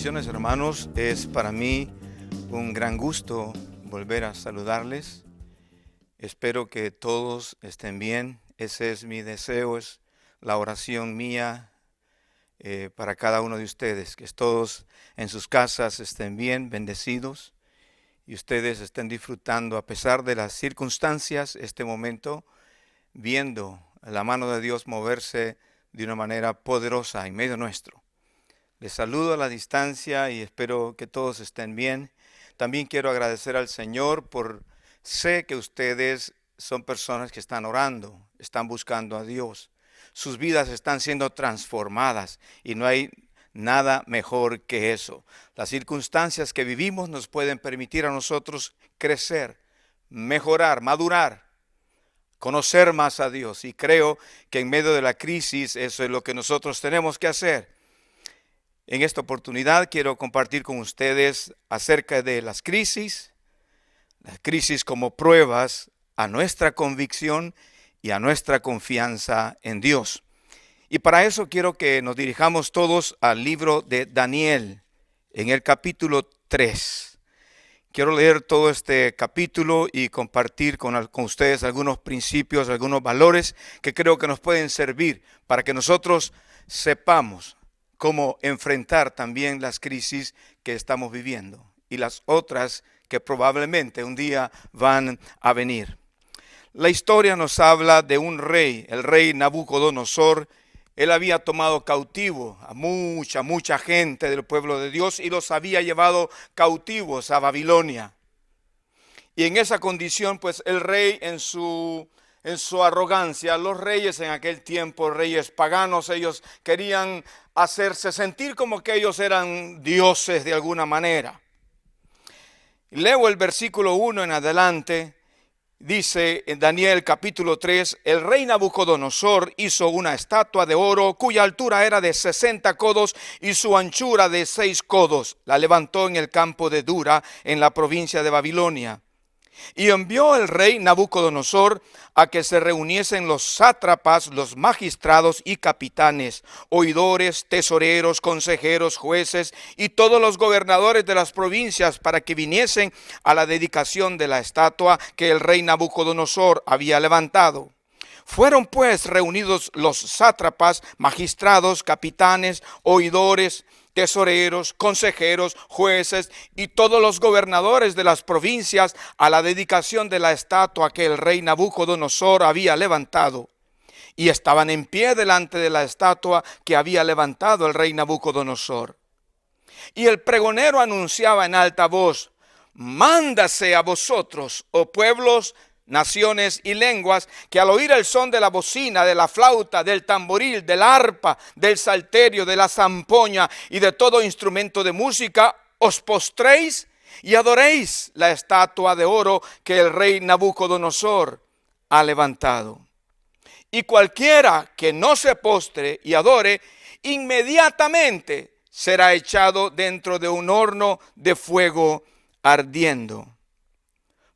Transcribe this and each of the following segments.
Bendiciones, hermanos. Es para mí un gran gusto volver a saludarles. Espero que todos estén bien. Ese es mi deseo, es la oración mía para cada uno de ustedes. Que todos en sus casas estén bien, bendecidos, y ustedes estén disfrutando a pesar de las circunstancias este momento, viendo la mano de Dios moverse de una manera poderosa en medio nuestro. Les saludo a la distancia y espero que todos estén bien. También quiero agradecer al Señor sé que ustedes son personas que están orando, están buscando a Dios. Sus vidas están siendo transformadas y no hay nada mejor que eso. Las circunstancias que vivimos nos pueden permitir a nosotros crecer, mejorar, madurar, conocer más a Dios. Y creo que en medio de la crisis eso es lo que nosotros tenemos que hacer. En esta oportunidad quiero compartir con ustedes acerca de las crisis como pruebas a nuestra convicción y a nuestra confianza en Dios. Y para eso quiero que nos dirijamos todos al libro de Daniel, en el capítulo 3. Quiero leer todo este capítulo y compartir con ustedes algunos principios, algunos valores que creo que nos pueden servir para que nosotros sepamos cómo enfrentar también las crisis que estamos viviendo y las otras que probablemente un día van a venir. La historia nos habla de un rey, el rey Nabucodonosor. Él había tomado cautivo a mucha gente del pueblo de Dios y los había llevado cautivos a Babilonia. Y en esa condición, pues el rey en su arrogancia, los reyes en aquel tiempo, reyes paganos, ellos querían hacerse sentir como que ellos eran dioses de alguna manera. Leo el versículo 1 en adelante. Dice en Daniel capítulo 3, el rey Nabucodonosor hizo una estatua de oro cuya altura era de 60 codos y su anchura de 6 codos. La levantó en el campo de Dura, en la provincia de Babilonia. Y envió el rey Nabucodonosor a que se reuniesen los sátrapas, los magistrados y capitanes, oidores, tesoreros, consejeros, jueces y todos los gobernadores de las provincias para que viniesen a la dedicación de la estatua que el rey Nabucodonosor había levantado. Fueron pues reunidos los sátrapas, magistrados, capitanes, oidores, tesoreros, consejeros, jueces y todos los gobernadores de las provincias a la dedicación de la estatua que el rey Nabucodonosor había levantado. Y estaban en pie delante de la estatua que había levantado el rey Nabucodonosor. Y el pregonero anunciaba en alta voz: mándase a vosotros, oh pueblos, naciones y lenguas, que al oír el son de la bocina, de la flauta, del tamboril, del arpa, del salterio, de la zampoña y de todo instrumento de música, os postréis y adoréis la estatua de oro que el rey Nabucodonosor ha levantado. Y cualquiera que no se postre y adore, inmediatamente será echado dentro de un horno de fuego ardiendo.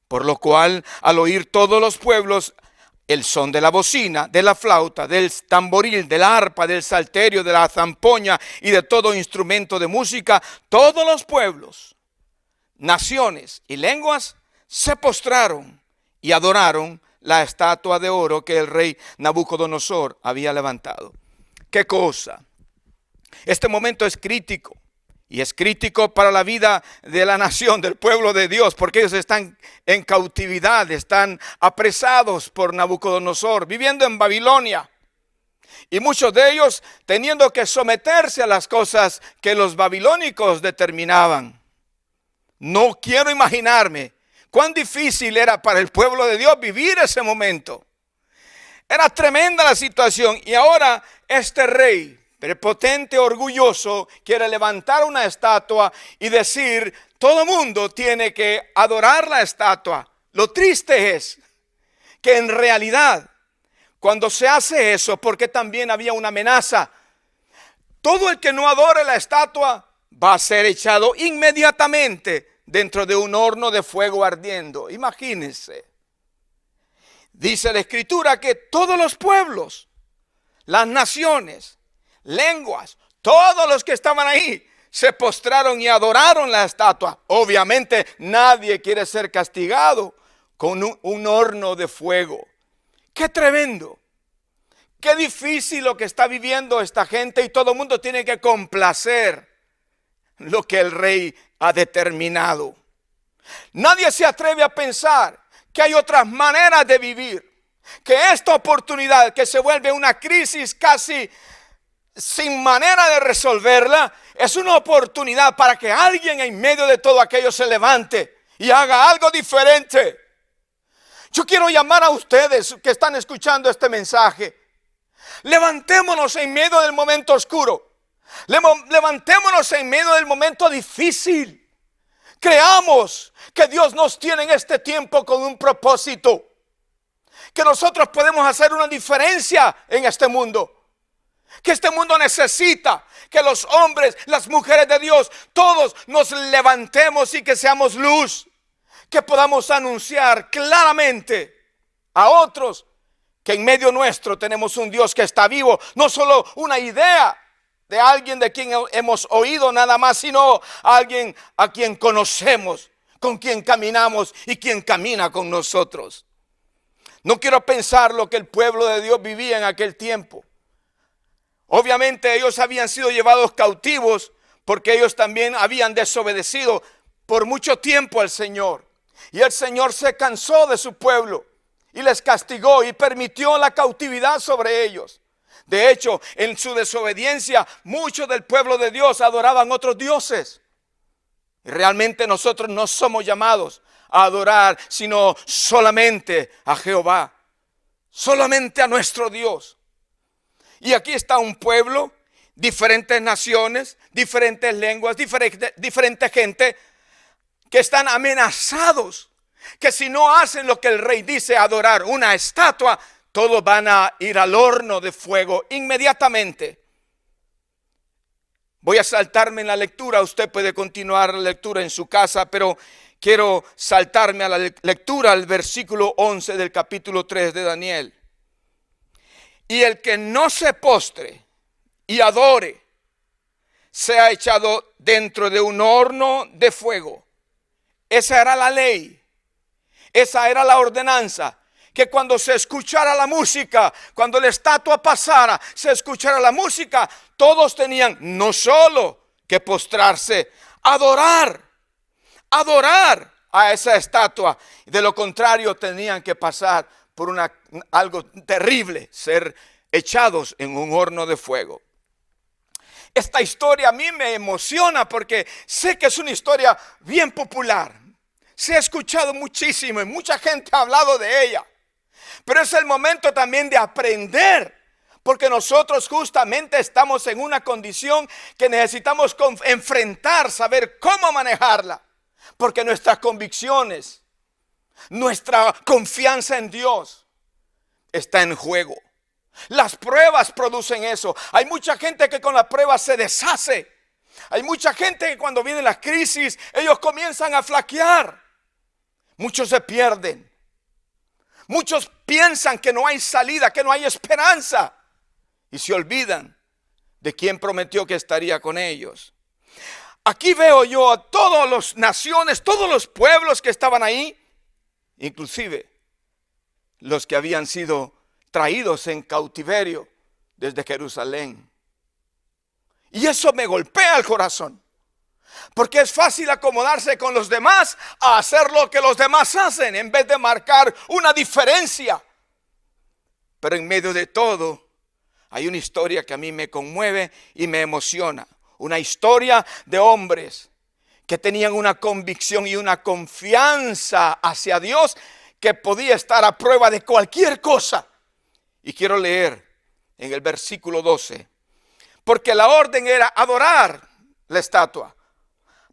Por lo cual, al oír todos los pueblos el son de la bocina, de la flauta, del tamboril, del arpa, del salterio, de la zampoña y de todo instrumento de música, todos los pueblos, naciones y lenguas se postraron y adoraron la estatua de oro que el rey Nabucodonosor había levantado. ¿Qué cosa? Este momento es crítico. Y es crítico para la vida de la nación, del pueblo de Dios, porque ellos están en cautividad, están apresados por Nabucodonosor, viviendo en Babilonia. Y muchos de ellos teniendo que someterse a las cosas que los babilónicos determinaban. No quiero imaginarme cuán difícil era para el pueblo de Dios vivir ese momento. Era tremenda la situación y ahora este rey prepotente, orgulloso, quiere levantar una estatua y decir: todo mundo tiene que adorar la estatua. Lo triste es que en realidad, cuando se hace eso, porque también había una amenaza, todo el que no adore la estatua va a ser echado inmediatamente dentro de un horno de fuego ardiendo. Imagínense. Dice la Escritura que todos los pueblos, las naciones, lenguas, todos los que estaban ahí se postraron y adoraron la estatua. Obviamente nadie quiere ser castigado con un horno de fuego. ¡Qué tremendo! Qué difícil lo que está viviendo esta gente, y todo el mundo tiene que complacer lo que el rey ha determinado. Nadie se atreve a pensar que hay otras maneras de vivir, que esta oportunidad que se vuelve una crisis casi sin manera de resolverla, es una oportunidad para que alguien en medio de todo aquello se levante y haga algo diferente. Yo quiero llamar a ustedes que están escuchando este mensaje. Levantémonos en medio del momento oscuro. Levantémonos en medio del momento difícil. Creamos que Dios nos tiene en este tiempo con un propósito. Que nosotros podemos hacer una diferencia en este mundo. Que este mundo necesita que los hombres, las mujeres de Dios, todos nos levantemos y que seamos luz. Que podamos anunciar claramente a otros que en medio nuestro tenemos un Dios que está vivo. No solo una idea de alguien de quien hemos oído nada más, sino alguien a quien conocemos, con quien caminamos y quien camina con nosotros. No quiero pensar lo que el pueblo de Dios vivía en aquel tiempo. Obviamente ellos habían sido llevados cautivos porque ellos también habían desobedecido por mucho tiempo al Señor. Y el Señor se cansó de su pueblo y les castigó y permitió la cautividad sobre ellos. De hecho, en su desobediencia, muchos del pueblo de Dios adoraban otros dioses. Y realmente nosotros no somos llamados a adorar, sino solamente a Jehová, solamente a nuestro Dios. Y aquí está un pueblo, diferentes naciones, diferentes lenguas, diferente gente, que están amenazados, que si no hacen lo que el rey dice, adorar una estatua, todos van a ir al horno de fuego inmediatamente. Voy a saltarme en la lectura, usted puede continuar la lectura en su casa, pero quiero saltarme a la lectura al versículo 11 del capítulo 3 de Daniel. Y el que no se postre y adore, sea echado dentro de un horno de fuego. Esa era la ley, esa era la ordenanza, que cuando se escuchara la música, cuando la estatua pasara, se escuchara la música, todos tenían no solo que postrarse, adorar a esa estatua. De lo contrario tenían que pasar por algo terrible, ser echados en un horno de fuego. Esta historia a mí me emociona porque sé que es una historia bien popular. Se ha escuchado muchísimo y mucha gente ha hablado de ella. Pero es el momento también de aprender, porque nosotros justamente estamos en una condición que necesitamos enfrentar, saber cómo manejarla. Porque nuestras convicciones, nuestra confianza en Dios está en juego. Las pruebas producen eso. Hay mucha gente que con las pruebas se deshace. Hay mucha gente que cuando vienen las crisis, ellos comienzan a flaquear. Muchos se pierden. Muchos piensan que no hay salida, que no hay esperanza. Y se olvidan de quien prometió que estaría con ellos. Aquí veo yo a todas las naciones, todos los pueblos que estaban ahí, inclusive los que habían sido traídos en cautiverio desde Jerusalén. Y eso me golpea el corazón, porque es fácil acomodarse con los demás a hacer lo que los demás hacen en vez de marcar una diferencia. Pero en medio de todo hay una historia que a mí me conmueve y me emociona. Una historia de hombres que tenían una convicción y una confianza hacia Dios que podía estar a prueba de cualquier cosa. Y quiero leer en el versículo 12. Porque la orden era adorar la estatua,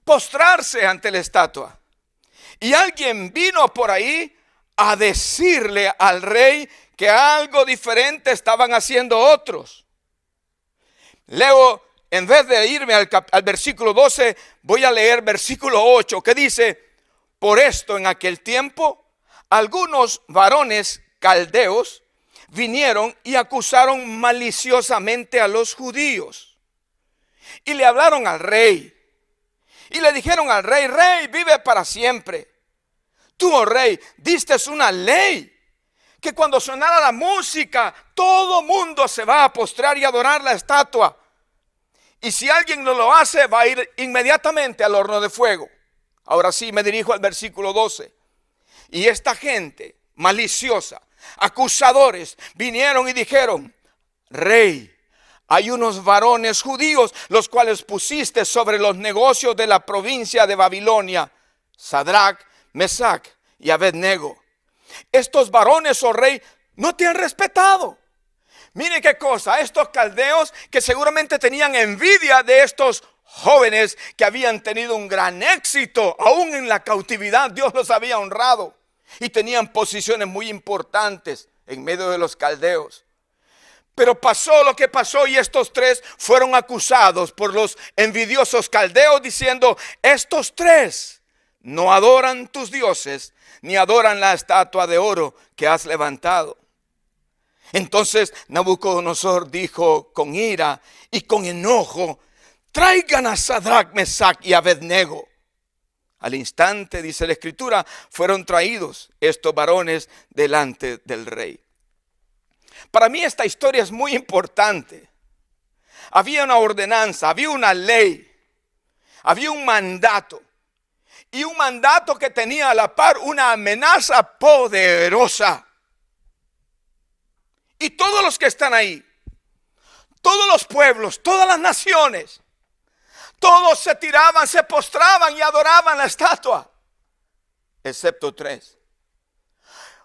postrarse ante la estatua. Y alguien vino por ahí a decirle al rey que algo diferente estaban haciendo otros. Leo, en vez de irme al versículo 12, voy a leer versículo 8, que dice: por esto en aquel tiempo, algunos varones caldeos vinieron y acusaron maliciosamente a los judíos y le hablaron al rey. Y le dijeron al rey: rey, vive para siempre. Tú, oh rey, diste una ley que cuando sonara la música, todo mundo se va a postrar y adorar la estatua. Y si alguien no lo hace, va a ir inmediatamente al horno de fuego. Ahora sí, me dirijo al versículo 12. Y esta gente maliciosa, acusadores, vinieron y dijeron: rey, hay unos varones judíos, los cuales pusiste sobre los negocios de la provincia de Babilonia, Sadrach, Mesach y Abednego. Estos varones, oh rey, no te han respetado. Mire qué cosa, estos caldeos que seguramente tenían envidia de estos jóvenes que habían tenido un gran éxito, aún en la cautividad Dios los había honrado y tenían posiciones muy importantes en medio de los caldeos. Pero pasó lo que pasó y estos tres fueron acusados por los envidiosos caldeos diciendo: estos tres no adoran tus dioses ni adoran la estatua de oro que has levantado. Entonces Nabucodonosor dijo con ira y con enojo: traigan a Sadrach, Mesach y Abednego. Al instante, dice la escritura, fueron traídos estos varones delante del rey. Para mí esta historia es muy importante. Había una ordenanza, había una ley, había un mandato. Y un mandato que tenía a la par una amenaza poderosa. Y todos los que están ahí, todos los pueblos, todas las naciones, todos se tiraban, se postraban y adoraban la estatua, excepto tres.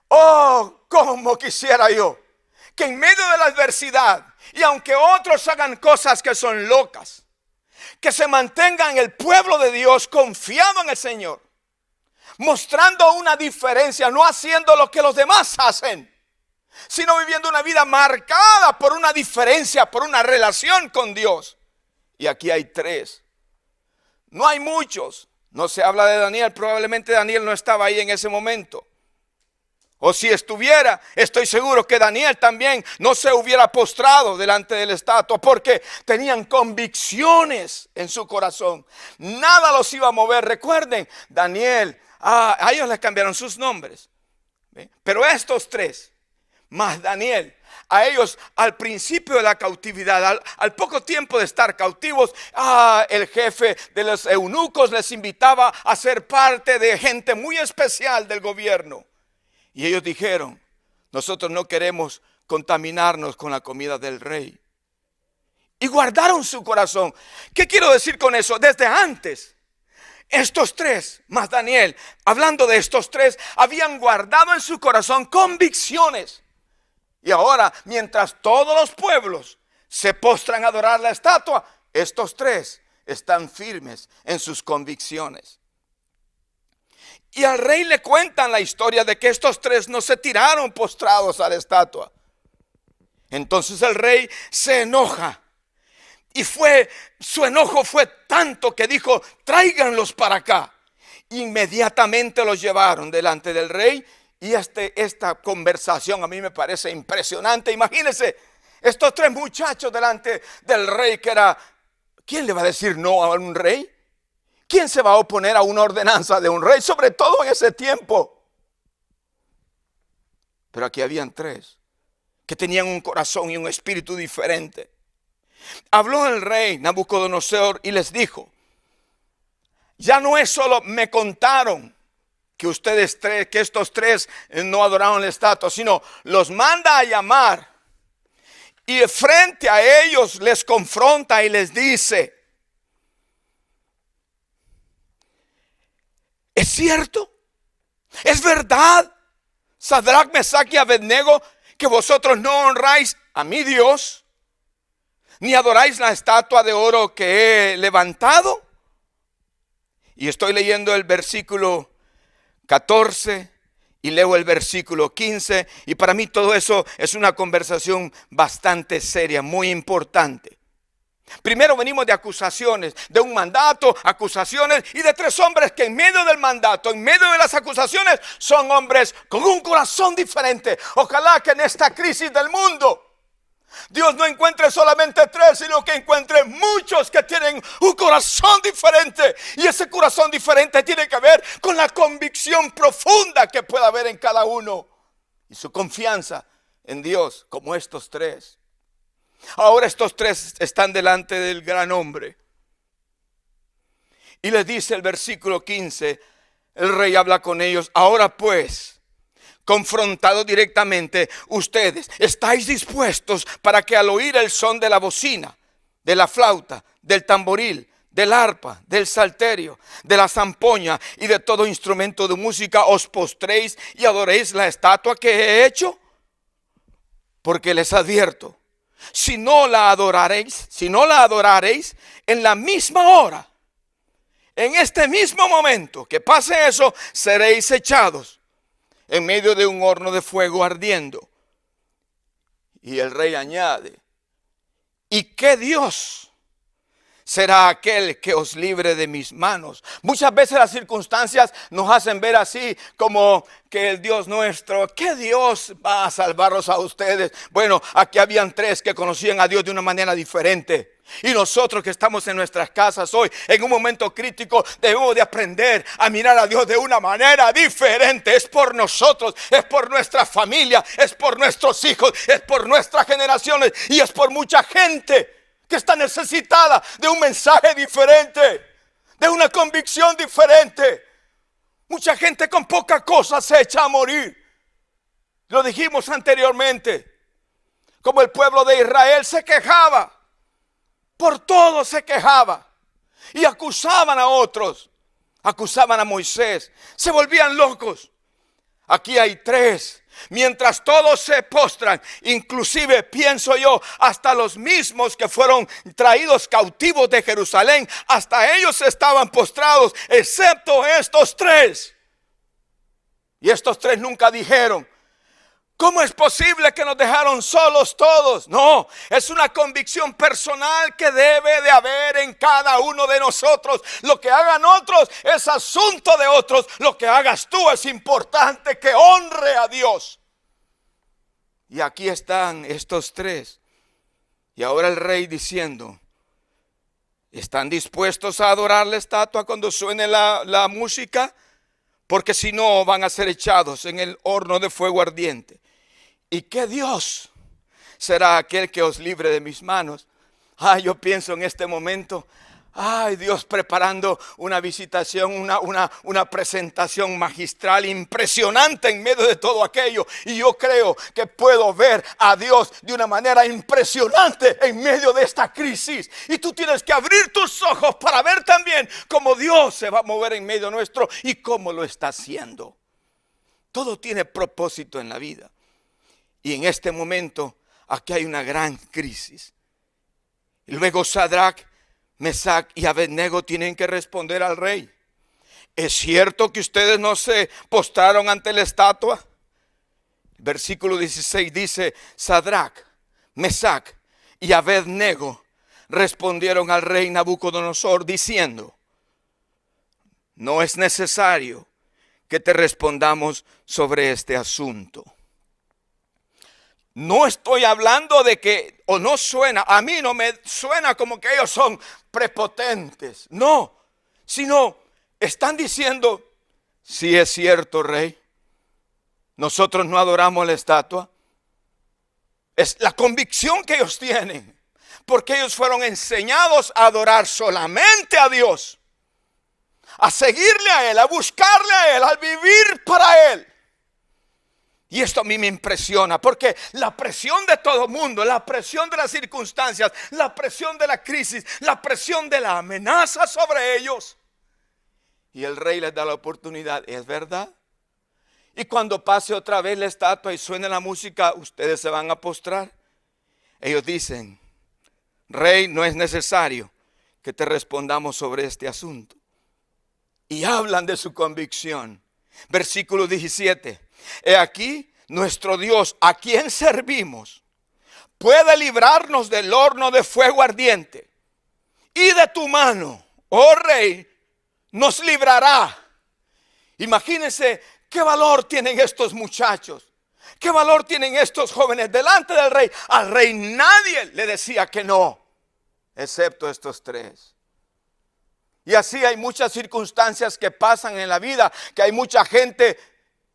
Oh, cómo quisiera yo que en medio de la adversidad, y aunque otros hagan cosas que son locas, que se mantengan el pueblo de Dios confiado en el Señor, mostrando una diferencia, no haciendo lo que los demás hacen, sino viviendo una vida marcada por una diferencia, por una relación con Dios. Y aquí hay tres. No hay muchos. No se habla de Daniel. Probablemente Daniel no estaba ahí en ese momento. O si estuviera, estoy seguro que Daniel también no se hubiera postrado delante de la estatua, porque tenían convicciones en su corazón. Nada los iba a mover. Recuerden, Daniel, a ellos les cambiaron sus nombres. Pero estos tres, más Daniel, a ellos al principio de la cautividad, al poco tiempo de estar cautivos, el jefe de los eunucos les invitaba a ser parte de gente muy especial del gobierno. Y ellos dijeron: nosotros no queremos contaminarnos con la comida del rey. Y guardaron su corazón. ¿Qué quiero decir con eso? Desde antes, estos tres, más Daniel, hablando de estos tres, habían guardado en su corazón convicciones. Y ahora, mientras todos los pueblos se postran a adorar la estatua, estos tres están firmes en sus convicciones. Y al rey le cuentan la historia de que estos tres no se tiraron postrados a la estatua. Entonces el rey se enoja. Y su enojo fue tanto que dijo: tráiganlos para acá. Inmediatamente los llevaron delante del rey. Y esta conversación a mí me parece impresionante. Imagínense, estos tres muchachos delante del rey, que era... ¿Quién le va a decir no a un rey? ¿Quién se va a oponer a una ordenanza de un rey? Sobre todo en ese tiempo. Pero aquí habían tres que tenían un corazón y un espíritu diferente. Habló el rey Nabucodonosor y les dijo: ya no es solo me contaron que ustedes tres, que estos tres no adoraron la estatua, sino los manda a llamar y frente a ellos les confronta y les dice: ¿es cierto? ¿Es verdad, Sadrach, Mesach y Abednego, que vosotros no honráis a mi Dios, ni adoráis la estatua de oro que he levantado? Y estoy leyendo el versículo 14 y leo el versículo 15. Y para mí todo eso es una conversación bastante seria, muy importante. Primero venimos de acusaciones, de un mandato, acusaciones, y de tres hombres que en medio del mandato, en medio de las acusaciones, son hombres con un corazón diferente. Ojalá que en esta crisis del mundo Dios no encuentre solamente tres, sino que encuentre muchos que tienen un corazón diferente. Y ese corazón diferente tiene que ver con la convicción profunda que pueda haber en cada uno. Y su confianza en Dios, como estos tres. Ahora estos tres están delante del gran hombre. Y les dice el versículo 15, el rey habla con ellos. Ahora pues, confrontados directamente, ustedes estáis dispuestos para que al oír el son de la bocina, de la flauta, del tamboril, del arpa, del salterio, de la zampoña y de todo instrumento de música, os postréis y adoréis la estatua que he hecho. Porque les advierto, si no la adoraréis en la misma hora, en este mismo momento que pase eso, seréis echados en medio de un horno de fuego ardiendo. Y el rey añade, ¿y qué Dios será aquel que os libre de mis manos? Muchas veces las circunstancias nos hacen ver así como que el Dios nuestro, ¿qué Dios va a salvarlos a ustedes? Bueno, aquí habían tres que conocían a Dios de una manera diferente. Y nosotros que estamos en nuestras casas hoy, en un momento crítico, debemos de aprender a mirar a Dios de una manera diferente. Es por nosotros, es por nuestra familia, es por nuestros hijos, es por nuestras generaciones y es por mucha gente que está necesitada de un mensaje diferente, de una convicción diferente. Mucha gente con poca cosa se echa a morir. Lo dijimos anteriormente, como el pueblo de Israel se quejaba. Por todo se quejaba y acusaban a otros, acusaban a Moisés, se volvían locos. Aquí hay tres, mientras todos se postran, inclusive pienso yo, hasta los mismos que fueron traídos cautivos de Jerusalén, hasta ellos estaban postrados, excepto estos tres. Y estos tres nunca dijeron, ¿cómo es posible que nos dejaron solos todos? No, es una convicción personal que debe de haber en cada uno de nosotros. Lo que hagan otros es asunto de otros. Lo que hagas tú es importante que honre a Dios. Y aquí están estos tres. Y ahora el rey diciendo, ¿están dispuestos a adorar la estatua cuando suene la música? Porque si no van a ser echados en el horno de fuego ardiente. ¿Y qué Dios será aquel que os libre de mis manos? Yo pienso en este momento, Dios preparando una visitación, una presentación magistral impresionante en medio de todo aquello. Y yo creo que puedo ver a Dios de una manera impresionante en medio de esta crisis. Y tú tienes que abrir tus ojos para ver también cómo Dios se va a mover en medio nuestro y cómo lo está haciendo. Todo tiene propósito en la vida. Y en este momento, aquí hay una gran crisis. Y luego Sadrach, Mesach y Abednego tienen que responder al rey. ¿Es cierto que ustedes no se postraron ante la estatua? Versículo 16 dice, Sadrach, Mesach y Abednego respondieron al rey Nabucodonosor diciendo, no es necesario que te respondamos sobre este asunto. No estoy hablando de que, o no suena, a mí no me suena como que ellos son prepotentes. No, sino están diciendo, sí es cierto, rey, nosotros no adoramos la estatua. Es la convicción que ellos tienen, porque ellos fueron enseñados a adorar solamente a Dios, a seguirle a Él, a buscarle a Él, a vivir para Él. Y esto a mí me impresiona, porque la presión de todo el mundo, la presión de las circunstancias, la presión de la crisis, la presión de la amenaza sobre ellos. Y el rey les da la oportunidad, ¿es verdad? Y cuando pase otra vez la estatua y suene la música, ustedes se van a postrar. Ellos dicen, rey, no es necesario que te respondamos sobre este asunto. Y hablan de su convicción. Versículo 17. He aquí nuestro Dios, a quien servimos, puede librarnos del horno de fuego ardiente. Y de tu mano, oh rey, nos librará. Imagínense qué valor tienen estos muchachos. ¿Qué valor tienen estos jóvenes delante del rey? Al rey nadie le decía que no, excepto estos tres. Y así hay muchas circunstancias que pasan en la vida, que hay mucha gente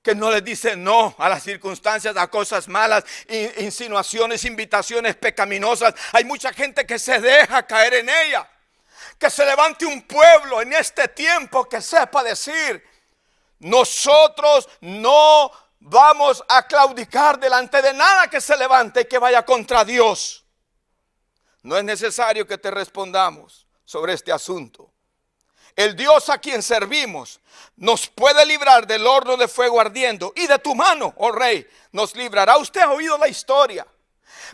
que no les dice no a las circunstancias, a cosas malas, insinuaciones, invitaciones pecaminosas. Hay mucha gente que se deja caer en ella. Que se levante un pueblo en este tiempo que sepa decir: nosotros no vamos a claudicar delante de nada que se levante y que vaya contra Dios. No es necesario que te respondamos sobre este asunto. El Dios a quien servimos nos puede librar del horno de fuego ardiendo, y de tu mano, oh rey, nos librará. Usted ha oído la historia,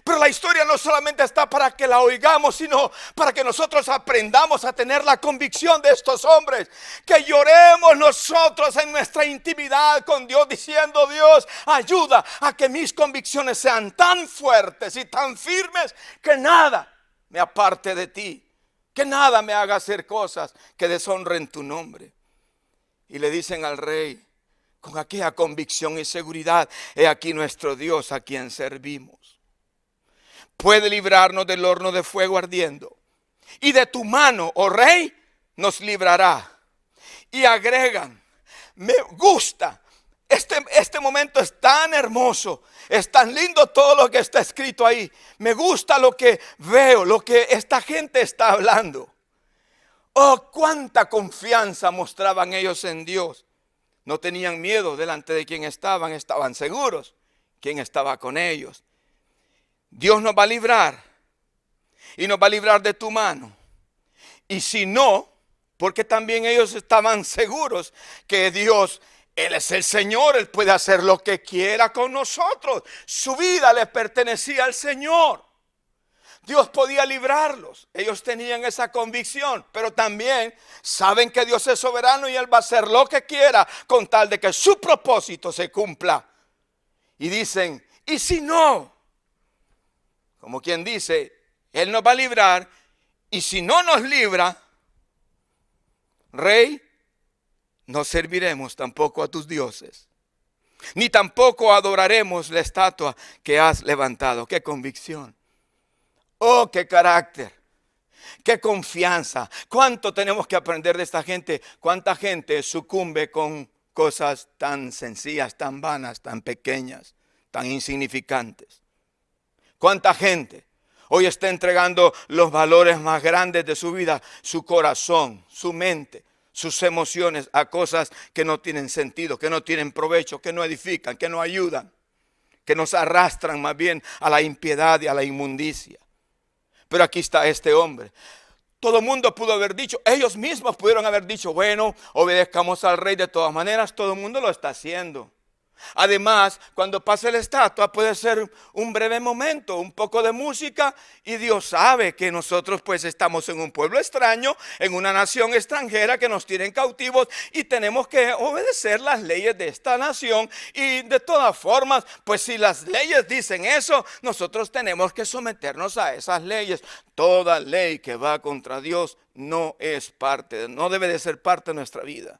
pero la historia no solamente está para que la oigamos, sino para que nosotros aprendamos a tener la convicción de estos hombres. Que lloremos nosotros en nuestra intimidad con Dios, diciendo: Dios, ayuda a que mis convicciones sean tan fuertes y tan firmes que nada me aparte de ti. Que nada me haga hacer cosas que deshonren tu nombre. Y le dicen al rey con aquella convicción y seguridad: he aquí nuestro Dios a quien servimos. Puede librarnos del horno de fuego ardiendo, y de tu mano, oh rey, nos librará. Y agregan: me gusta. Este momento es tan hermoso, es tan lindo todo lo que está escrito ahí. Me gusta lo que veo, lo que esta gente está hablando. Oh, cuánta confianza mostraban ellos en Dios. No tenían miedo delante de quien estaban seguros quién estaba con ellos. Dios nos va a librar, y nos va a librar de tu mano. Y si no, porque también ellos estaban seguros que Dios, Él es el Señor, Él puede hacer lo que quiera con nosotros. Su vida le pertenecía al Señor. Dios podía librarlos. Ellos tenían esa convicción, pero también saben que Dios es soberano y Él va a hacer lo que quiera con tal de que su propósito se cumpla. Y dicen: ¿y si no? Como quien dice, Él nos va a librar, y si no nos libra, rey, no serviremos tampoco a tus dioses, ni tampoco adoraremos la estatua que has levantado. ¡Qué convicción! ¡Oh, qué carácter! ¡Qué confianza! ¿Cuánto tenemos que aprender de esta gente? ¿Cuánta gente sucumbe con cosas tan sencillas, tan vanas, tan pequeñas, tan insignificantes? ¿Cuánta gente hoy está entregando los valores más grandes de su vida, su corazón, su mente, sus emociones, a cosas que no tienen sentido, que no tienen provecho, que no edifican, que no ayudan, que nos arrastran más bien a la impiedad y a la inmundicia? Pero aquí está este hombre. Todo el mundo pudo haber dicho, ellos mismos pudieron haber dicho: bueno, obedezcamos al rey de todas maneras. Todo el mundo lo está haciendo. Además, cuando pase la estatua puede ser un breve momento, un poco de música, y Dios sabe que nosotros pues estamos en un pueblo extraño, en una nación extranjera que nos tienen cautivos, y tenemos que obedecer las leyes de esta nación. Y de todas formas, pues si las leyes dicen eso, nosotros tenemos que someternos a esas leyes. Toda ley que va contra Dios no debe de ser parte de nuestra vida.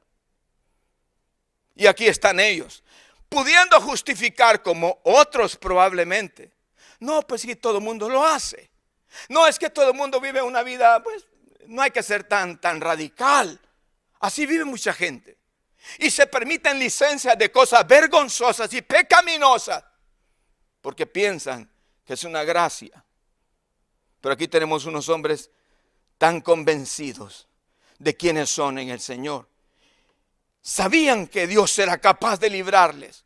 Y aquí están ellos, pudiendo justificar como otros probablemente: no, pues sí, todo el mundo lo hace. No, es que todo el mundo vive una vida, pues no hay que ser tan radical. Así vive mucha gente. Y se permiten licencias de cosas vergonzosas y pecaminosas porque piensan que es una gracia. Pero aquí tenemos unos hombres tan convencidos de quiénes son en el Señor. Sabían que Dios era capaz de librarles.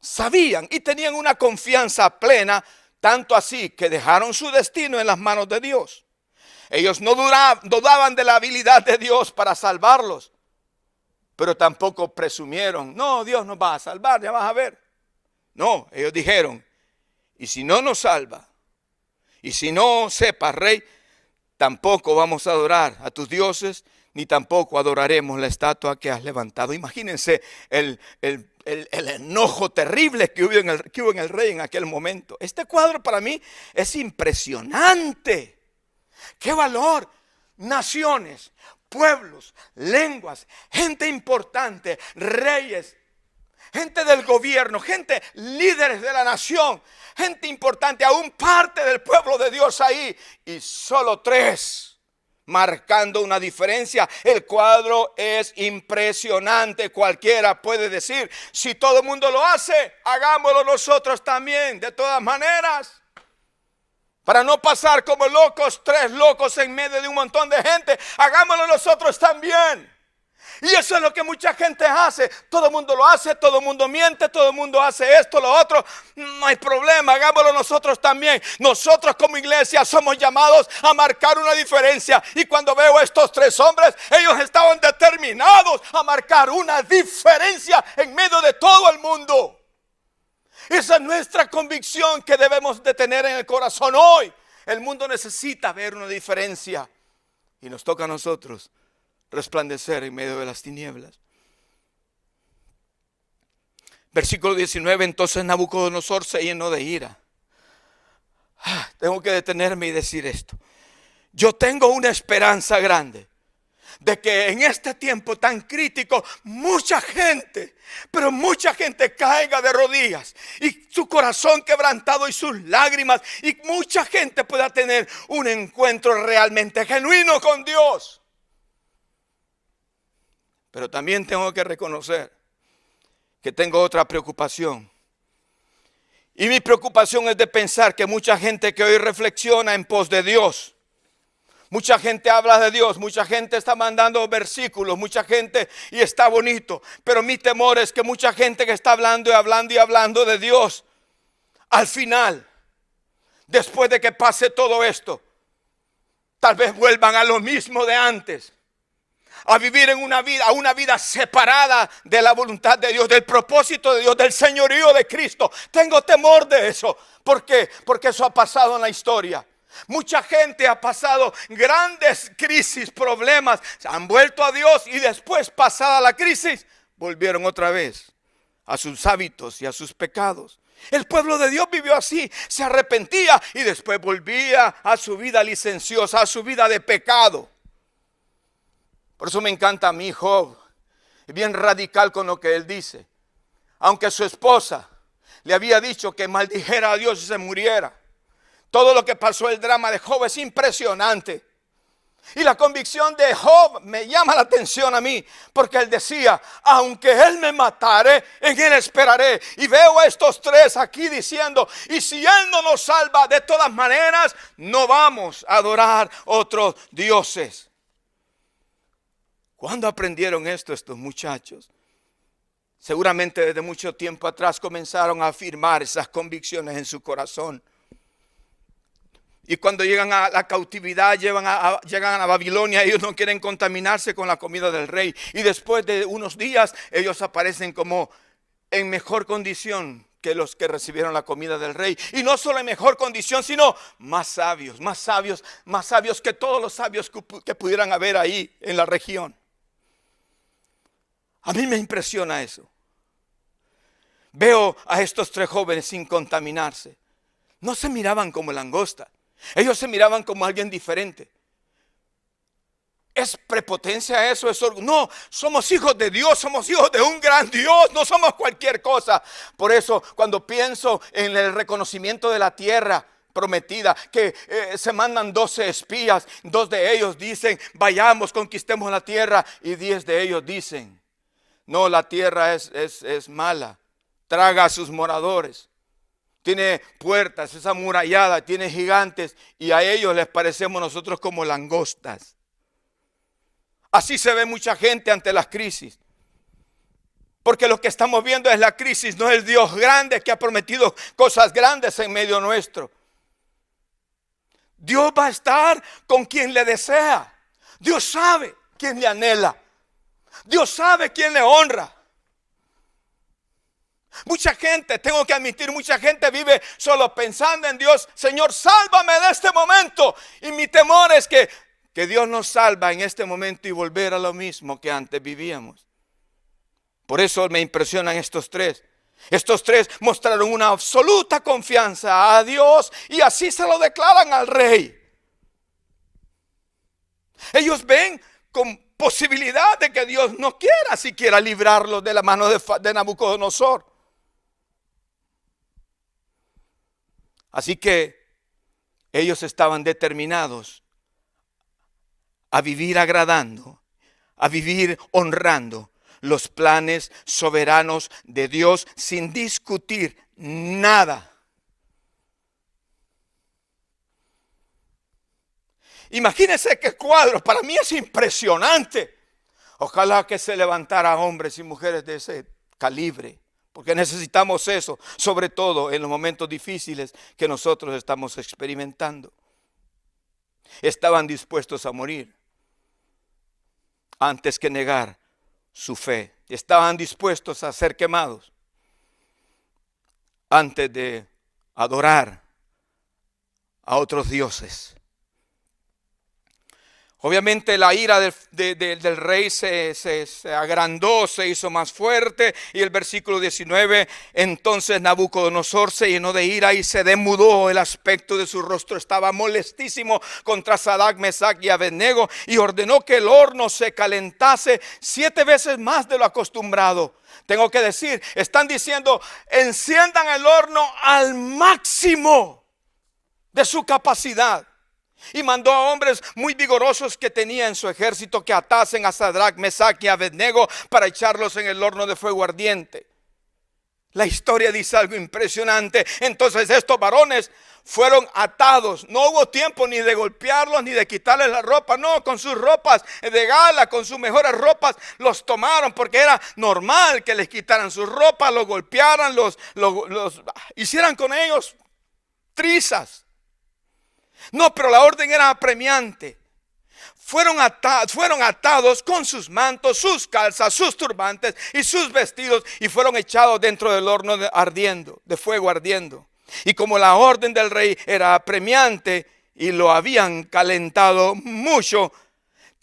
Sabían y tenían una confianza plena, tanto así que dejaron su destino en las manos de Dios. Ellos no dudaban de la habilidad de Dios para salvarlos, pero tampoco presumieron: no, Dios nos va a salvar, ya vas a ver. No, ellos dijeron: y si no nos salva, y si no sepas, rey, tampoco vamos a adorar a tus dioses, ni tampoco adoraremos la estatua que has levantado. Imagínense el enojo terrible que hubo en el rey en aquel momento. Este cuadro para mí es impresionante. ¡Qué valor! Naciones, pueblos, lenguas, gente importante, reyes, gente del gobierno, gente líderes de la nación, gente importante, aún parte del pueblo de Dios ahí, y solo 3 marcando una diferencia. El cuadro es impresionante. Cualquiera puede decir, si todo el mundo lo hace, hagámoslo nosotros también. De todas maneras, para no pasar como locos, 3 locos en medio de un montón de gente, hagámoslo nosotros también. Y eso es lo que mucha gente hace. Todo el mundo lo hace, todo el mundo miente, todo el mundo hace esto, lo otro. No hay problema, hagámoslo nosotros también. Nosotros como iglesia somos llamados a marcar una diferencia. Y cuando veo a estos 3 hombres, ellos estaban determinados a marcar una diferencia en medio de todo el mundo. Esa es nuestra convicción que debemos de tener en el corazón hoy. El mundo necesita ver una diferencia. Y nos toca a nosotros resplandecer en medio de las tinieblas. Versículo 19. Entonces Nabucodonosor se llenó de ira. Tengo que detenerme y decir esto. Yo tengo una esperanza grande de que en este tiempo tan crítico mucha gente, pero mucha gente caiga de rodillas y su corazón quebrantado y sus lágrimas, y mucha gente pueda tener un encuentro realmente genuino con Dios. Pero también tengo que reconocer que tengo otra preocupación. Y mi preocupación es de pensar que mucha gente que hoy reflexiona en pos de Dios, mucha gente habla de Dios, mucha gente está mandando versículos, mucha gente, y está bonito. Pero mi temor es que mucha gente que está hablando y hablando y hablando de Dios, al final, después de que pase todo esto, tal vez vuelvan a lo mismo de antes. A vivir en una vida separada de la voluntad de Dios, del propósito de Dios, del señorío de Cristo. Tengo temor de eso. ¿Por qué? Porque eso ha pasado en la historia. Mucha gente ha pasado grandes crisis, problemas, se han vuelto a Dios y después, pasada la crisis, volvieron otra vez a sus hábitos y a sus pecados. El pueblo de Dios vivió así, se arrepentía y después volvía a su vida licenciosa, a su vida de pecado. Por eso me encanta a mí Job, bien radical con lo que él dice. Aunque su esposa le había dicho que maldijera a Dios y se muriera. Todo lo que pasó, el drama de Job es impresionante. Y la convicción de Job me llama la atención a mí, porque él decía, aunque él me matare, en él esperaré. Y veo a estos 3 aquí diciendo, y si él no nos salva, de todas maneras, no vamos a adorar otros dioses. ¿Cuándo aprendieron esto estos muchachos? Seguramente desde mucho tiempo atrás comenzaron a afirmar esas convicciones en su corazón. Y cuando llegan a la cautividad, llegan a Babilonia, ellos no quieren contaminarse con la comida del rey. Y después de unos días, ellos aparecen como en mejor condición que los que recibieron la comida del rey. Y no solo en mejor condición, sino más sabios que todos los sabios que pudieran haber ahí en la región. A mí me impresiona eso. Veo a estos 3 jóvenes sin contaminarse. No se miraban como langosta. Ellos se miraban como alguien diferente. ¿Es prepotencia eso? No, somos hijos de Dios, somos hijos de un gran Dios, no somos cualquier cosa. Por eso, cuando pienso en el reconocimiento de la tierra prometida, que se mandan 12 espías, 2 de ellos dicen, vayamos, conquistemos la tierra, y 10 de ellos dicen, no, la tierra es mala, traga a sus moradores. Tiene puertas, es amurallada, tiene gigantes, y a ellos les parecemos nosotros como langostas. Así se ve mucha gente ante las crisis. Porque lo que estamos viendo es la crisis, no es el Dios grande que ha prometido cosas grandes en medio nuestro. Dios va a estar con quien le desea. Dios sabe quién le anhela. Dios sabe quién le honra. Mucha gente, tengo que admitir, mucha gente vive solo pensando en Dios. Señor, sálvame de este momento. Y mi temor es que Dios nos salva en este momento y volver a lo mismo que antes vivíamos. Por eso me impresionan estos 3. Estos 3 mostraron una absoluta confianza a Dios y así se lo declaran al rey. Ellos ven posibilidad de que Dios no quiera siquiera librarlos de la mano de Nabucodonosor. Así que ellos estaban determinados a vivir agradando, a vivir honrando los planes soberanos de Dios sin discutir nada. Imagínense qué cuadro, para mí es impresionante. Ojalá que se levantara hombres y mujeres de ese calibre, porque necesitamos eso, sobre todo en los momentos difíciles que nosotros estamos experimentando. Estaban dispuestos a morir antes que negar su fe. Estaban dispuestos a ser quemados antes de adorar a otros dioses. Obviamente la ira del rey se agrandó, se hizo más fuerte. Y el versículo 19, entonces Nabucodonosor se llenó de ira y se demudó, el aspecto de su rostro estaba molestísimo contra Sadrac, Mesac y Abednego, y ordenó que el horno se calentase 7 veces más de lo acostumbrado. Tengo que decir, están diciendo, enciendan el horno al máximo de su capacidad. Y mandó a hombres muy vigorosos que tenía en su ejército que atasen a Sadrac, Mesac y Abednego para echarlos en el horno de fuego ardiente. La historia dice algo impresionante. Entonces estos varones fueron atados. No hubo tiempo ni de golpearlos ni de quitarles la ropa. No, con sus ropas de gala, con sus mejores ropas, los tomaron porque era normal que les quitaran sus ropas, los golpearan, los hicieran con ellos trizas. No, pero la orden era apremiante. Fueron atados con sus mantos, sus calzas, sus turbantes y sus vestidos, y fueron echados dentro del horno de fuego ardiendo. Y como la orden del rey era apremiante y lo habían calentado mucho,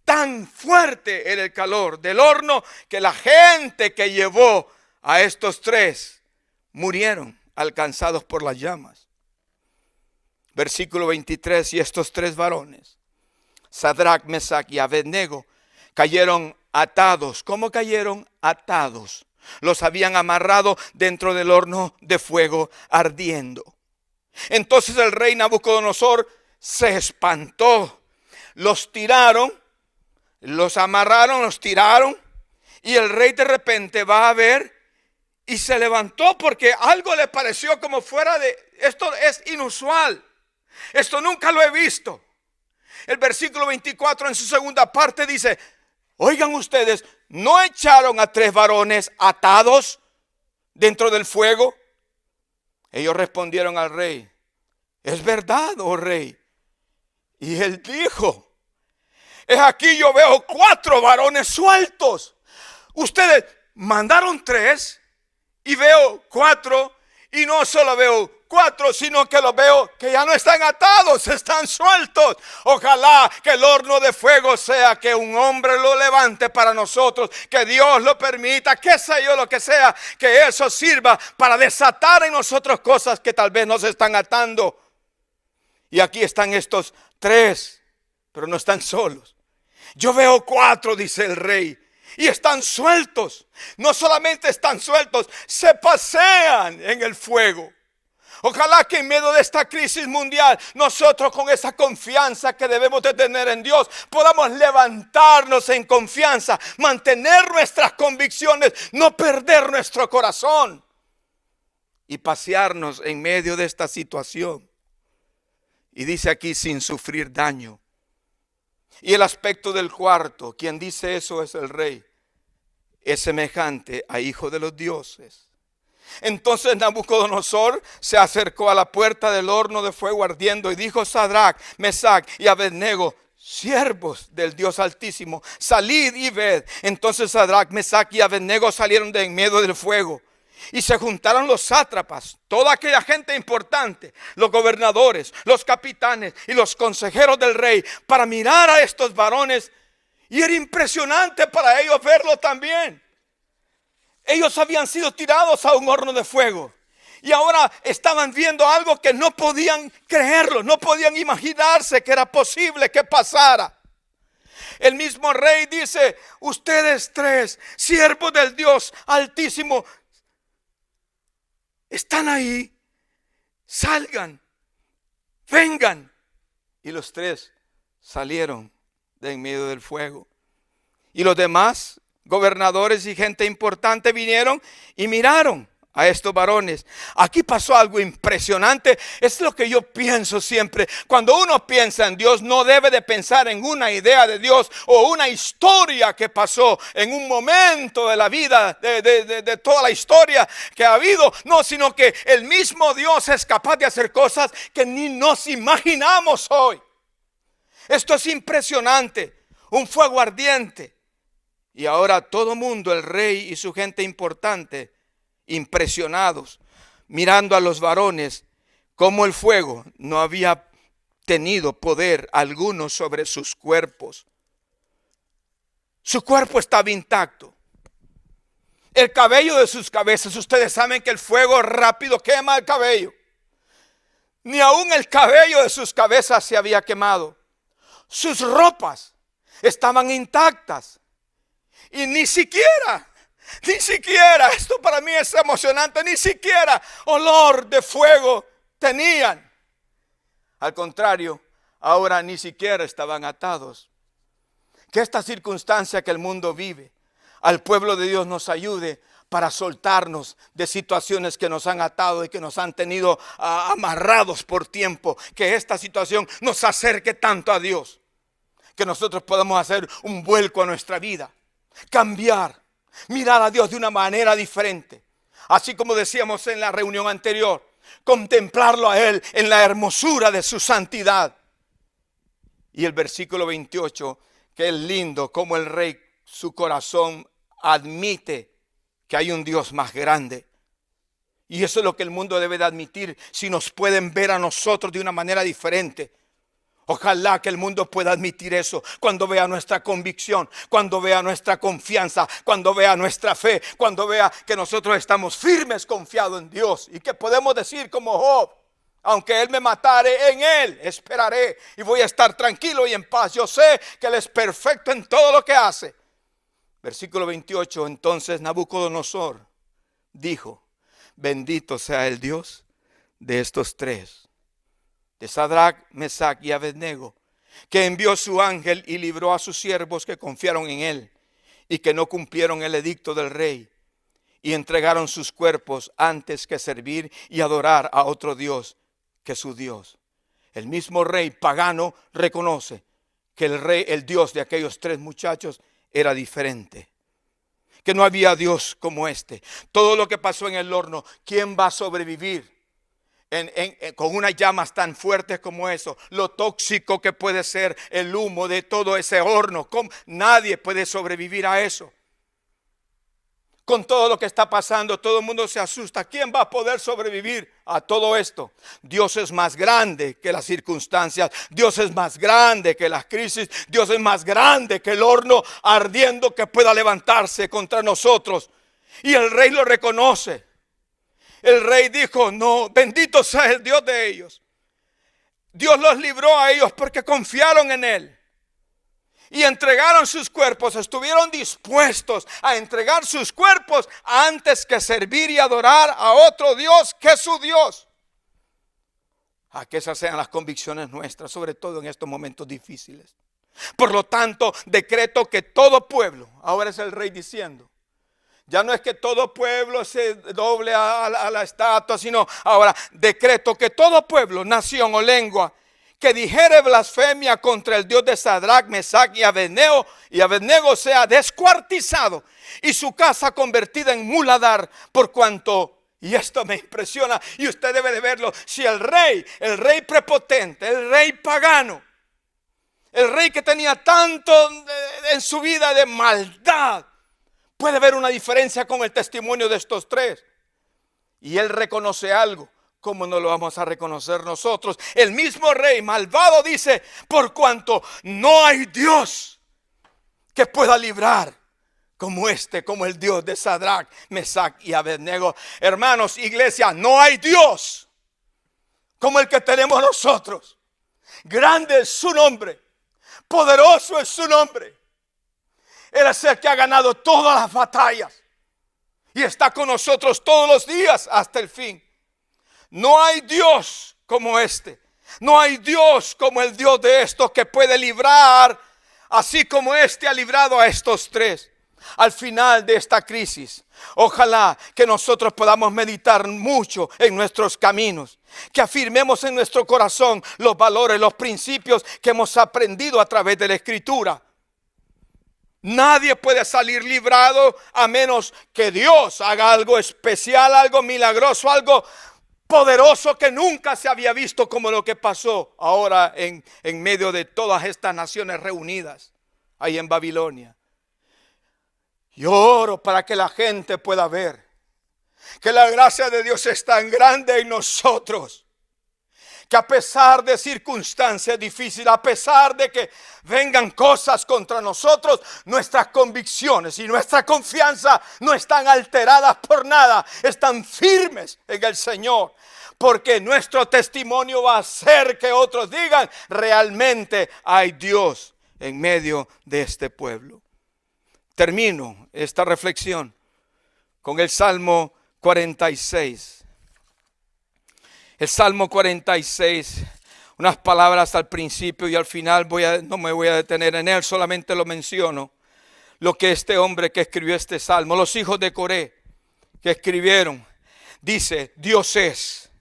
tan fuerte era el calor del horno que la gente que llevó a estos 3 murieron alcanzados por las llamas. Versículo 23, y estos 3 varones, Sadrac, Mesac y Abednego, cayeron atados. ¿Cómo cayeron? Atados. Los habían amarrado dentro del horno de fuego ardiendo. Entonces el rey Nabucodonosor se espantó. Los tiraron, los amarraron, los tiraron, y el rey de repente va a ver y se levantó porque algo le pareció como fuera de, esto es inusual. Esto nunca lo he visto. El versículo 24 en su segunda parte dice, oigan ustedes, ¿no echaron a 3 varones atados dentro del fuego? Ellos respondieron al rey, es verdad, oh rey. Y él dijo, es aquí yo veo 4 varones sueltos. Ustedes mandaron 3 y veo 4, y no solo veo 4, sino que los veo que ya no están atados, están sueltos. Ojalá que el horno de fuego sea que un hombre lo levante para nosotros, que Dios lo permita, qué sé yo, lo que sea, que eso sirva para desatar en nosotros cosas que tal vez nos están atando. Y aquí están estos 3, pero no están solos. Yo veo 4, dice el rey, y están sueltos. No solamente están sueltos, se pasean en el fuego. Ojalá que en medio de esta crisis mundial, nosotros con esa confianza que debemos de tener en Dios, podamos levantarnos en confianza, mantener nuestras convicciones, no perder nuestro corazón y pasearnos en medio de esta situación. Y dice aquí, sin sufrir daño. Y el aspecto del cuarto, quien dice eso es el rey, es semejante a hijo de los dioses. Entonces Nabucodonosor se acercó a la puerta del horno de fuego ardiendo y dijo, Sadrac, Mesac y Abednego, siervos del Dios Altísimo, salid y ved. Entonces Sadrac, Mesac y Abednego salieron de en medio del fuego. Y se juntaron los sátrapas, toda aquella gente importante, los gobernadores, los capitanes y los consejeros del rey, para mirar a estos varones. Y era impresionante para ellos verlo también. Ellos habían sido tirados a un horno de fuego y ahora estaban viendo algo que no podían creerlo, no podían imaginarse que era posible que pasara. El mismo rey dice: ustedes tres, siervos del Dios Altísimo, están ahí, salgan, vengan. Y los tres salieron de en medio del fuego. Y los demás gobernadores y gente importante vinieron y miraron a estos varones. Aquí pasó algo impresionante. Es lo que yo pienso siempre. Cuando uno piensa en Dios, no debe de pensar en una idea de Dios o una historia que pasó en un momento de la vida, de toda la historia que ha habido. No, sino que el mismo Dios es capaz de hacer cosas que ni nos imaginamos hoy. Esto es impresionante. Un fuego ardiente. Y ahora todo mundo, el rey y su gente importante, impresionados, mirando a los varones, como el fuego no había tenido poder alguno sobre sus cuerpos. Su cuerpo estaba intacto. El cabello de sus cabezas, ustedes saben que el fuego rápido quema el cabello. Ni aún el cabello de sus cabezas se había quemado. Sus ropas estaban intactas. Y ni siquiera, esto para mí es emocionante, ni siquiera olor de fuego tenían. Al contrario, ahora ni siquiera estaban atados. Que esta circunstancia que el mundo vive, al pueblo de Dios nos ayude para soltarnos de situaciones que nos han atado y que nos han tenido amarrados por tiempo. Que esta situación nos acerque tanto a Dios, que nosotros podamos hacer un vuelco a nuestra vida. Cambiar, mirar a Dios de una manera diferente. Así como decíamos en la reunión anterior, contemplarlo a Él en la hermosura de su santidad. Y el versículo 28, que es lindo, como el rey, su corazón admite que hay un Dios más grande. Y eso es lo que el mundo debe de admitir, si nos pueden ver a nosotros de una manera diferente. Ojalá que el mundo pueda admitir eso cuando vea nuestra convicción, cuando vea nuestra confianza, cuando vea nuestra fe, cuando vea que nosotros estamos firmes, confiados en Dios. Y que podemos decir como Job: aunque Él me matare, en Él esperaré y voy a estar tranquilo y en paz. Yo sé que Él es perfecto en todo lo que hace. Versículo 28, entonces Nabucodonosor dijo: bendito sea el Dios de estos tres, de Sadrach, Mesach y Abednego, que envió su ángel y libró a sus siervos que confiaron en él y que no cumplieron el edicto del rey y entregaron sus cuerpos antes que servir y adorar a otro Dios que su Dios. El mismo rey pagano reconoce que el Dios de aquellos tres muchachos era diferente, que no había Dios como este. Todo lo que pasó en el horno, ¿quién va a sobrevivir con unas llamas tan fuertes como eso? Lo tóxico que puede ser el humo de todo ese horno. Nadie puede sobrevivir a eso. Con todo lo que está pasando, todo el mundo se asusta. ¿Quién va a poder sobrevivir a todo esto? Dios es más grande que las circunstancias. Dios es más grande que las crisis. Dios es más grande que el horno ardiendo que pueda levantarse contra nosotros. Y el rey lo reconoce. El rey dijo: no, bendito sea el Dios de ellos. Dios los libró a ellos porque confiaron en Él. Y entregaron sus cuerpos, estuvieron dispuestos a entregar sus cuerpos antes que servir y adorar a otro Dios que su Dios. A que esas sean las convicciones nuestras, sobre todo en estos momentos difíciles. Por lo tanto, decreto que todo pueblo, ahora es el rey diciendo, ya no es que todo pueblo se doble a la estatua, sino ahora decreto que todo pueblo, nación o lengua que dijere blasfemia contra el Dios de Sadrach, Mesach y Abednego sea descuartizado y su casa convertida en muladar, por cuanto, y esto me impresiona y usted debe de verlo, si el rey prepotente, el rey pagano, el rey que tenía tanto en su vida de maldad, puede ver una diferencia con el testimonio de estos tres. Y él reconoce algo. ¿Cómo no lo vamos a reconocer nosotros? El mismo rey malvado dice: por cuanto no hay Dios que pueda librar como el Dios de Sadrach, Mesach y Abednego. Hermanos, iglesia, no hay Dios como el que tenemos nosotros. Grande es su nombre. Poderoso es su nombre. Él es el que ha ganado todas las batallas y está con nosotros todos los días hasta el fin. No hay Dios como este. No hay Dios como el Dios de estos que puede librar, así como este ha librado a estos tres. Al final de esta crisis, ojalá que nosotros podamos meditar mucho en nuestros caminos, que afirmemos en nuestro corazón los valores, los principios que hemos aprendido a través de la Escritura. Nadie puede salir librado a menos que Dios haga algo especial, algo milagroso, algo poderoso que nunca se había visto, como lo que pasó ahora en medio de todas estas naciones reunidas ahí en Babilonia. Yo oro para que la gente pueda ver que la gracia de Dios es tan grande en nosotros, que a pesar de circunstancias difíciles, a pesar de que vengan cosas contra nosotros, nuestras convicciones y nuestra confianza no están alteradas por nada, están firmes en el Señor. Porque nuestro testimonio va a hacer que otros digan, realmente hay Dios en medio de este pueblo. Termino esta reflexión con el Salmo 46. El Salmo 46, unas palabras al principio y al final no me voy a detener en él, solamente lo menciono. Lo que este hombre que escribió este salmo, los hijos de Coré que escribieron, dice: Dios es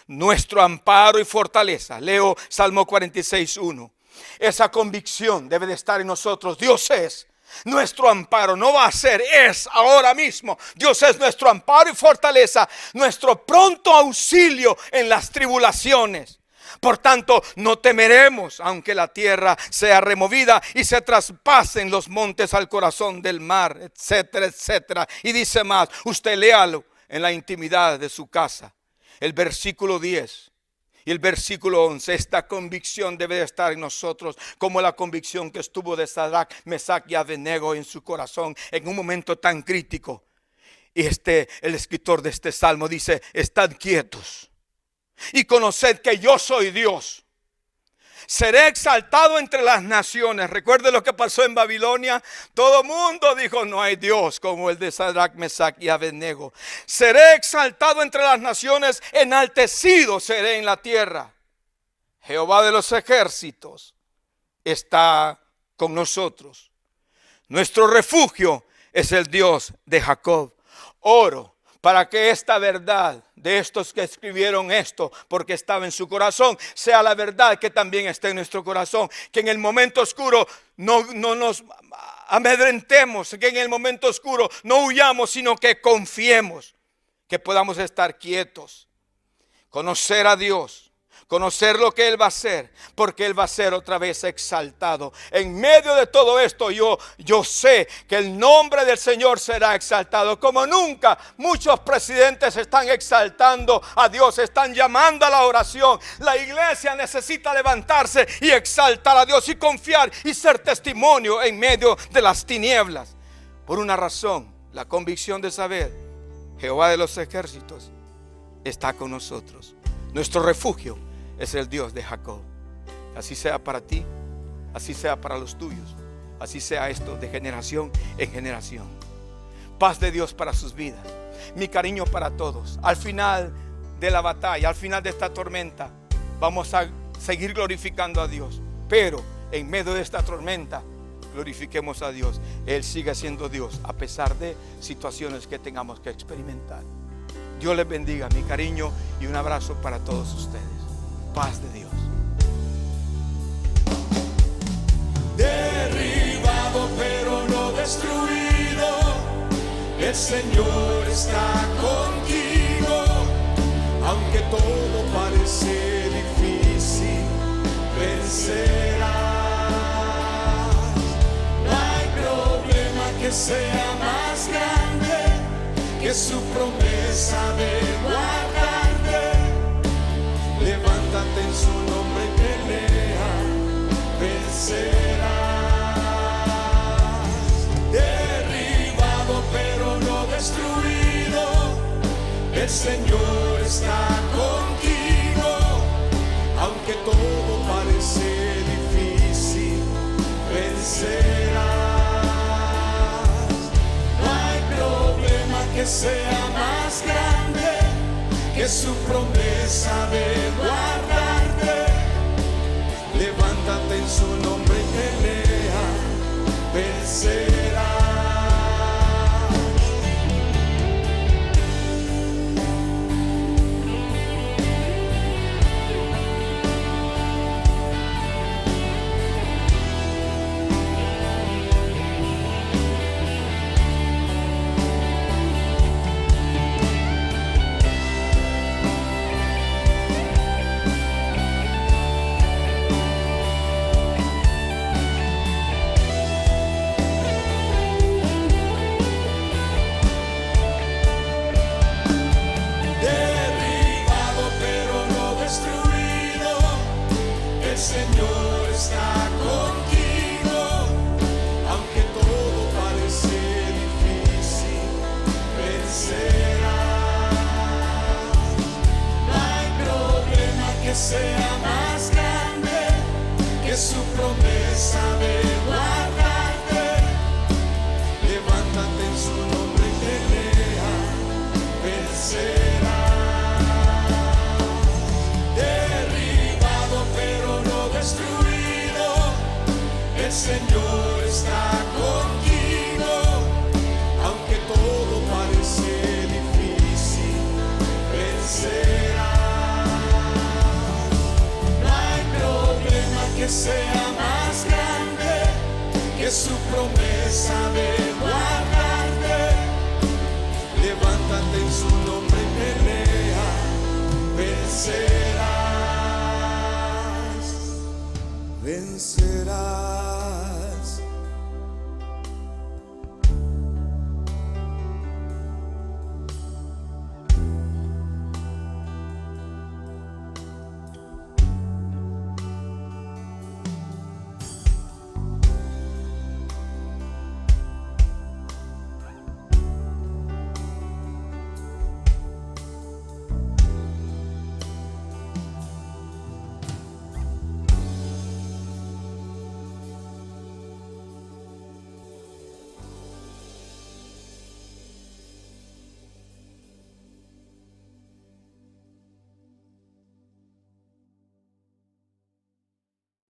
nuestro amparo y fortaleza. Leo Salmo 46:1. Esa convicción debe de estar en nosotros. Dios es nuestro amparo, no va a ser, es ahora mismo. Dios es nuestro amparo y fortaleza, nuestro pronto auxilio en las tribulaciones. Por tanto, no temeremos, aunque la tierra sea removida y se traspasen los montes al corazón del mar, etcétera, etcétera. Y dice más, usted léalo en la intimidad de su casa. El versículo 10 y el versículo 11, esta convicción debe de estar en nosotros, como la convicción que estuvo de Sadrach, Mesach y Abednego en su corazón en un momento tan crítico. Y el escritor de este salmo dice: estad quietos y conoced que yo soy Dios. Seré exaltado entre las naciones. Recuerde lo que pasó en Babilonia. Todo el mundo dijo: no hay Dios como el de Sadrach, Mesach y Abednego. Seré exaltado entre las naciones, enaltecido seré en la tierra. Jehová de los ejércitos está con nosotros. Nuestro refugio es el Dios de Jacob. Oro para que esta verdad de estos que escribieron esto, porque estaba en su corazón, sea la verdad que también esté en nuestro corazón. Que en el momento oscuro no nos amedrentemos, que en el momento oscuro no huyamos, sino que confiemos, que podamos estar quietos, conocer a Dios, conocer lo que Él va a hacer, porque Él va a ser otra vez exaltado. En medio de todo esto yo sé que el nombre del Señor será exaltado. Como nunca muchos presidentes están exaltando a Dios, están llamando a la oración. La iglesia necesita levantarse y exaltar a Dios y confiar y ser testimonio en medio de las tinieblas. Por una razón, la convicción de saber: Jehová de los ejércitos está con nosotros. Nuestro refugio es el Dios de Jacob. Así sea para ti, así sea para los tuyos, así sea esto de generación en generación. Paz de Dios para sus vidas. Mi cariño para todos. Al final de la batalla, al final de esta tormenta, vamos a seguir glorificando a Dios. Pero en medio de esta tormenta, glorifiquemos a Dios. Él sigue siendo Dios a pesar de situaciones que tengamos que experimentar. Dios les bendiga. Mi cariño y un abrazo para todos ustedes. Paz de Dios. Derribado pero no destruido, el Señor está contigo. Aunque todo parece difícil, vencerás. No hay problema que sea más grande que su promesa de guardarte. Levántate en su nombre y pelea, vencerás. Derribado pero no destruido, el Señor está contigo. Aunque todo parece difícil, que sea más grande que su promesa de guardarte. Levántate en su nombre y pelea, vencerás. El Señor está contigo, aunque todo parece difícil, vencerás. No hay problema que sea más grande que su promesa de guardarte. Levántate en su nombre y pelea, vencerás. El Señor está contigo, aunque todo parece difícil, vencerás. No hay problema que sea más grande que su promesa de guardarte. Levántate en su nombre y pelea, vencerás. Vencerás.